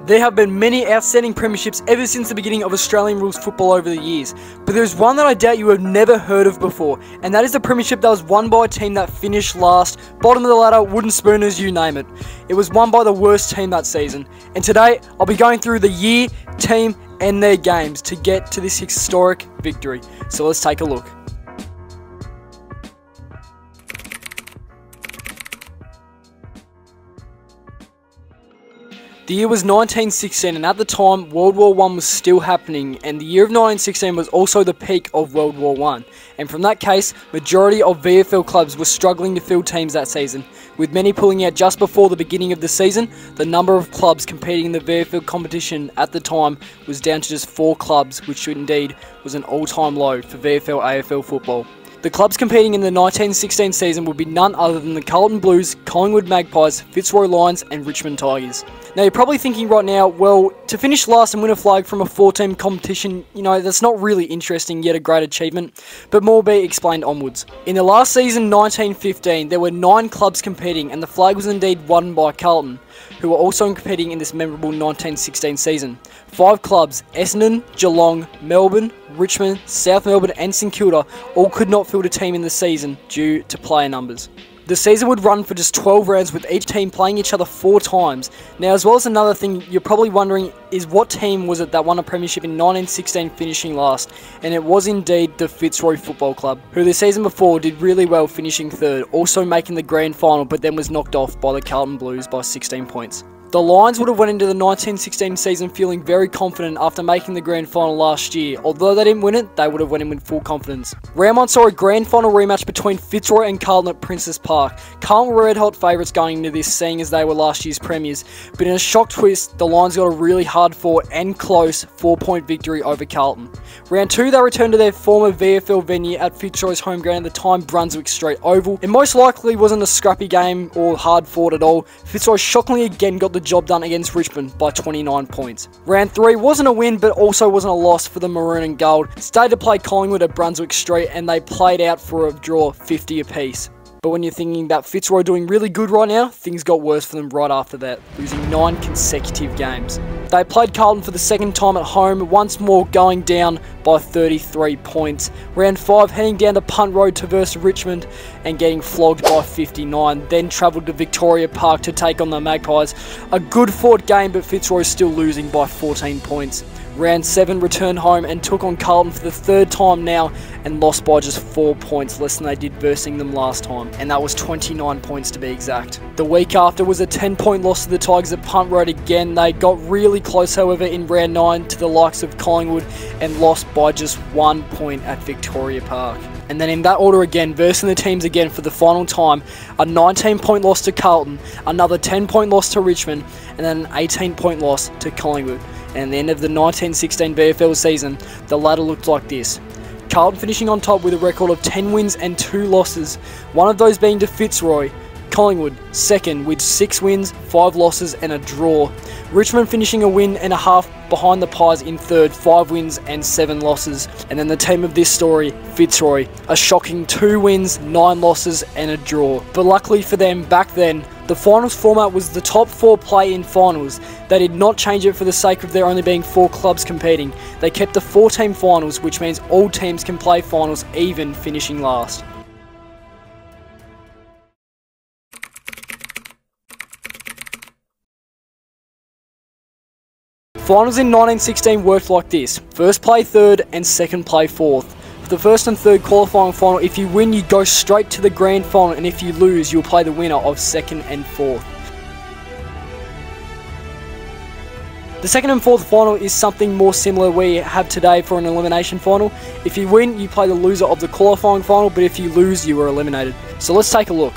There have been many outstanding premierships ever since the beginning of Australian rules football over the years, but there's one that I doubt you have never heard of before, and that is the premiership that was won by a team that finished last, bottom of the ladder, wooden spooners, you name it. It was won by the worst team that season, and today I'll be going through the year, team, and their games to get to this historic victory. So let's take a look. The year was 1916, and at the time World War I was still happening, and the year of 1916 was also the peak of World War I. And from that case, majority of VFL clubs were struggling to field teams that season, with many pulling out just before the beginning of the season. The number of clubs competing in the VFL competition at the time was down to just 4 clubs, which indeed was an all-time low for VFL AFL football. The clubs competing in the 1916 season would be none other than the Carlton Blues, Collingwood Magpies, Fitzroy Lions and Richmond Tigers. Now you're probably thinking right now, well, to finish last and win a flag from a 4-team competition, that's not really interesting yet a great achievement, but more will be explained onwards. In the last season, 1915, there were 9 clubs competing, and the flag was indeed won by Carlton, who were also competing in this memorable 1916 season. 5 clubs, Essendon, Geelong, Melbourne, Richmond, South Melbourne and St Kilda, all could not field a team in the season due to player numbers. The season would run for just 12 rounds, with each team playing each other 4 times. Now, as well as another thing you're probably wondering is what team was it that won a premiership in 1916 finishing last, and it was indeed the Fitzroy Football Club, who the season before did really well finishing 3rd, also making the grand final, but then was knocked off by the Carlton Blues by 16 points. The Lions would have went into the 1916 season feeling very confident after making the grand final last year. Although they didn't win it, they would have went in with full confidence. Round 1 saw a grand final rematch between Fitzroy and Carlton at Princes Park. Carlton were red hot favourites going into this, seeing as they were last year's premiers, but in a shock twist, the Lions got a really hard fought and close 4-point victory over Carlton. Round 2, they returned to their former VFL venue at Fitzroy's home ground, at the time Brunswick Street Oval. It most likely wasn't a scrappy game or hard fought at all. Fitzroy shockingly again got the job done against Richmond by 29 points. Round 3 wasn't a win, but also wasn't a loss for the Maroon and Gold. Stayed to play Collingwood at Brunswick Street, and they played out for a draw 50 apiece. But when you're thinking about Fitzroy doing really good right now, things got worse for them right after that, losing 9 consecutive games. They played Carlton for the second time at home, once more going down by 33 points. Round 5, heading down to Punt Road to versus Richmond and getting flogged by 59. Then travelled to Victoria Park to take on the Magpies. A good fought game, but Fitzroy still losing by 14 points. Round 7, returned home and took on Carlton for the 3rd time now and lost by just 4 points, less than they did versing them last time, and that was 29 points to be exact. The week after was a 10-point loss to the Tigers at Punt Road again. They got really close, however, in round 9 to the likes of Collingwood and lost by just 1 point at Victoria Park. And then in that order again, versing the teams again for the final time, a 19-point loss to Carlton, another 10-point loss to Richmond, and then an 18-point loss to Collingwood. And at the end of the 1916 VFL season, the ladder looked like this. Carlton finishing on top with a record of 10 wins and 2 losses, one of those being to Fitzroy. Collingwood second with 6 wins, 5 losses and a draw. Richmond finishing a win and a half behind the Pies in 3rd, 5 wins and 7 losses. And then the team of this story, Fitzroy, a shocking 2 wins, 9 losses and a draw. But luckily for them, back then, the finals format was the top 4 play in finals. They did not change it for the sake of there only being 4 clubs competing. They kept the 4-team finals, which means all teams can play finals, even finishing last. Finals in 1916 worked like this: first play 3rd and second play 4th. For the 1st and 3rd qualifying final, if you win you go straight to the grand final, and if you lose you'll play the winner of 2nd and 4th. The 2nd and 4th final is something more similar we have today for an elimination final. If you win you play the loser of the qualifying final, but if you lose you are eliminated. So let's take a look.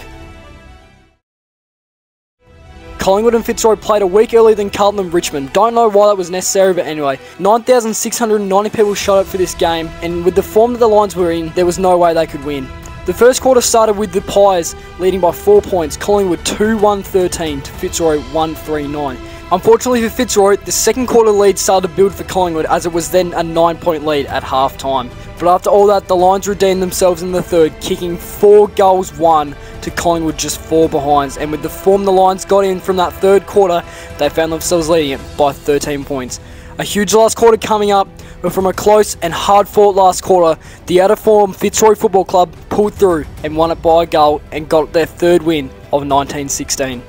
Collingwood and Fitzroy played a week earlier than Carlton and Richmond. Don't know why that was necessary, but anyway. 9,690 people showed up for this game, and with the form that the Lions were in, there was no way they could win. The first quarter started with the Pies leading by 4 points, Collingwood 2-1-13 to Fitzroy 1-3-9. Unfortunately for Fitzroy, the second quarter lead started to build for Collingwood, as it was then a 9-point lead at half time. But after all that, the Lions redeemed themselves in the 3rd, kicking 4 goals won to Collingwood just 4 behinds, and with the form the Lions got in from that third quarter, they found themselves leading it by 13 points. A huge last quarter coming up, but from a close and hard-fought last quarter, the out-of-form Fitzroy Football Club pulled through and won it by a goal and got their third win of 1916.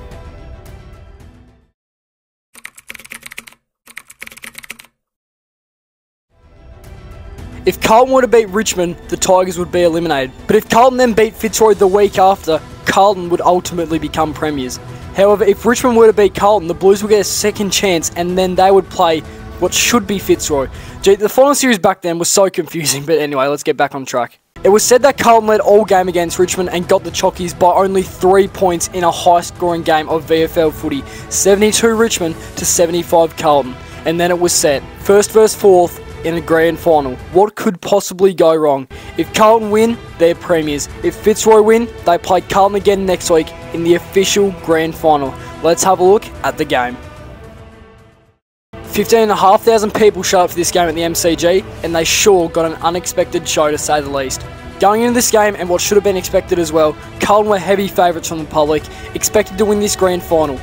If Carlton were to beat Richmond, the Tigers would be eliminated. But if Carlton then beat Fitzroy the week after, Carlton would ultimately become premiers. However, if Richmond were to beat Carlton, the Blues would get a second chance and then they would play what should be Fitzroy. Gee, the final series back then was so confusing, but anyway, let's get back on track. It was said that Carlton led all game against Richmond and got the Chockies by only 3 points in a high-scoring game of VFL footy, 72 Richmond to 75 Carlton. And then it was set, first versus fourth, in a grand final. What could possibly go wrong? If Carlton win, they're premiers. If Fitzroy win, they play Carlton again next week in the official grand final. Let's have a look at the game. 15,500 people showed up for this game at the MCG, and they sure got an unexpected show to say the least. Going into this game, and what should have been expected as well, Carlton were heavy favourites from the public, expected to win this grand final.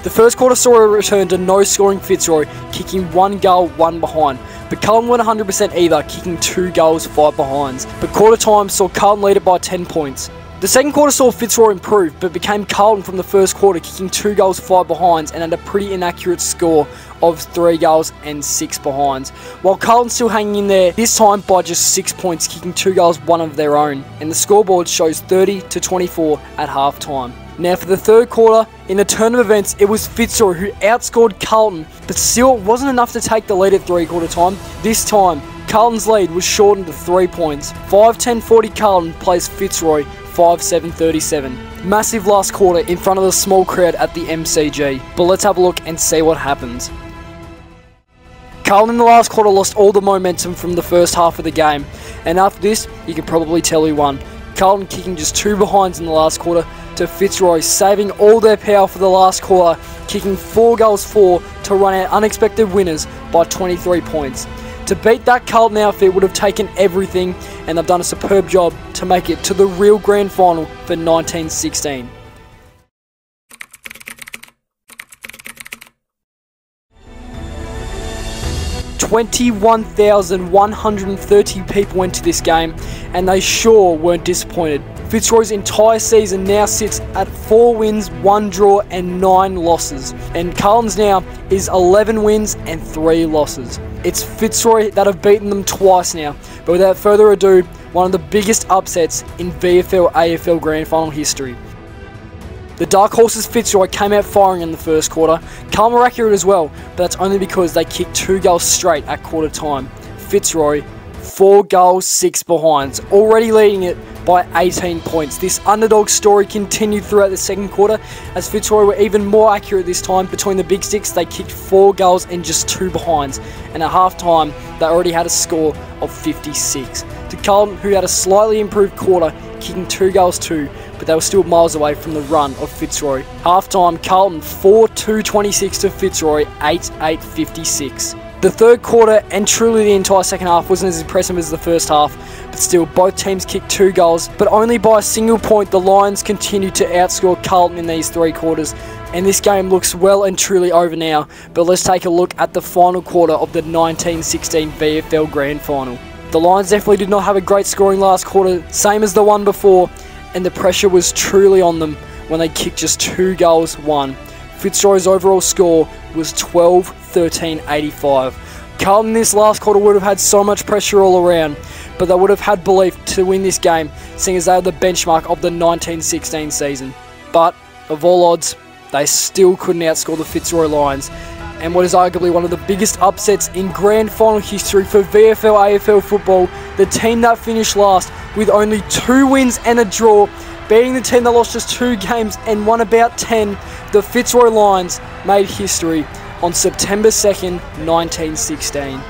The first quarter saw a return to no-scoring Fitzroy, kicking 1 goal, 1 behind. But Carlton weren't 100% either, kicking 2 goals, 5 behinds. But quarter time saw Carlton lead it by 10 points. The second quarter saw Fitzroy improve, but became Carlton from the first quarter, kicking 2 goals, 5 behinds, and had a pretty inaccurate score of 3 goals and 6 behinds. While Carlton still hanging in there, this time by just 6 points, kicking 2 goals, 1 of their own. And the scoreboard shows 30-24 at half time. Now for the third quarter, in the turn of events, it was Fitzroy who outscored Carlton, but still it wasn't enough to take the lead at 3/4 time. This time, Carlton's lead was shortened to 3 points. 5-10-40 Carlton plays Fitzroy 5-7-37. Massive last quarter in front of the small crowd at the MCG, but let's have a look and see what happens. Carlton in the last quarter lost all the momentum from the first half of the game, and after this, you can probably tell who won. Carlton kicking just 2 behinds in the last quarter to Fitzroy, saving all their power for the last quarter, kicking 4 goals 4 to run out unexpected winners by 23 points. To beat that Carlton outfit would have taken everything, and they've done a superb job to make it to the real grand final for 1916. "21,130 people went to this game, and they sure weren't disappointed. Fitzroy's entire season now sits at 4 wins, 1 draw and 9 losses. And Carlton's now is 11 wins and 3 losses. It's Fitzroy that have beaten them twice now. But without further ado, one of the biggest upsets in VFL AFL Grand Final history. The Dark Horses Fitzroy came out firing in the first quarter. Carlton were accurate as well, but that's only because they kicked 2 goals straight at quarter time. Fitzroy, 4 goals, 6 behinds, already leading it by 18 points. This underdog story continued throughout the second quarter as Fitzroy were even more accurate this time. Between the big sticks, they kicked 4 goals and just 2 behinds, and at half time they already had a score of 56. To Carlton, who had a slightly improved quarter, kicking 2 goals too, but they were still miles away from the run of Fitzroy. Half time, Carlton 4-2-26 to Fitzroy, 8-8-56. The third quarter and truly the entire second half wasn't as impressive as the first half, but still both teams kicked 2 goals, but only by a single point. The Lions continued to outscore Carlton in these 3 quarters, and this game looks well and truly over now. But let's take a look at the final quarter of the 1916 VFL Grand Final. The Lions definitely did not have a great scoring last quarter, same as the one before, and the pressure was truly on them when they kicked just 2 goals, 1. Fitzroy's overall score was 12-13-85. Carlton in this last quarter would have had so much pressure all around, but they would have had belief to win this game, seeing as they are the benchmark of the 1916 season. But, of all odds, they still couldn't outscore the Fitzroy Lions, and what is arguably one of the biggest upsets in grand final history for VFL AFL football, the team that finished last with only 2 wins and a draw, beating the team that lost just 2 games and won about 10, the Fitzroy Lions made history on September 2nd, 1916.